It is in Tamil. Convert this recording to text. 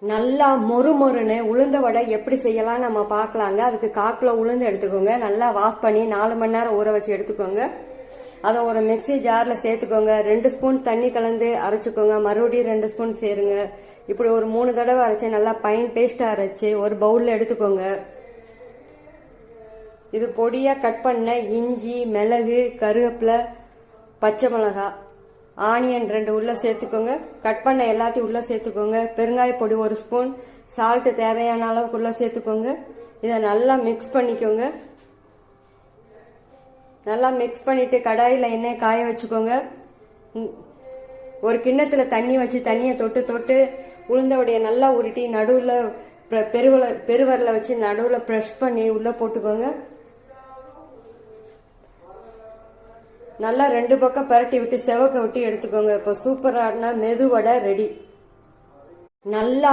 நல்லா மொறுமொறுன்னு உளுந்த வடை எப்படி செய்யலாம் நம்ம பார்க்கலாங்க. அதுக்கு 1/4 கிலோ உளுந்து எடுத்துக்கோங்க. நல்லா வாஷ் பண்ணி 4 மணி நேரம் ஊற வச்சு எடுத்துக்கோங்க. அதை ஒரு மிக்சி ஜாரில் சேர்த்துக்கோங்க. 2 ஸ்பூன் தண்ணி கலந்து அரைச்சிக்கோங்க. மறுபடியும் 2 ஸ்பூன் சேருங்க. இப்படி ஒரு 3 தடவை அரைச்சி நல்லா பைன் பேஸ்ட்டாக அரைச்சி ஒரு பவுலில் எடுத்துக்கோங்க. இது பொடியாக கட் பண்ண இஞ்சி, மிளகு, கருவேப்பிலை, பச்சை மிளகாய், ஆனியன் 2 உள்ளே சேர்த்துக்கோங்க. கட் பண்ண எல்லாத்தையும் உள்ளே சேர்த்துக்கோங்க. பெருங்காய பொடி 1 ஸ்பூன், சால்ட்டு தேவையான அளவுக்கு உள்ளே சேர்த்துக்கோங்க. இதை நல்லா மிக்ஸ் பண்ணிக்கோங்க. நல்லா மிக்ஸ் பண்ணிவிட்டு கடாயில் எண்ணெய் காய வச்சுக்கோங்க. ஒரு கிண்ணத்தில் தண்ணி வச்சு தண்ணியை தொட்டு தொட்டு உளுந்தவுடைய நல்லா உருட்டி நடுவில் பெருவரில் வச்சு நடுவில் ப்ரெஷ் பண்ணி உள்ளே போட்டுக்கோங்க. நல்லா 2 பக்கம் பரட்டி விட்டு செவக்க விட்டு எடுத்துக்கோங்க. இப்போ சூப்பரான மெதுவடை ரெடி. நல்லா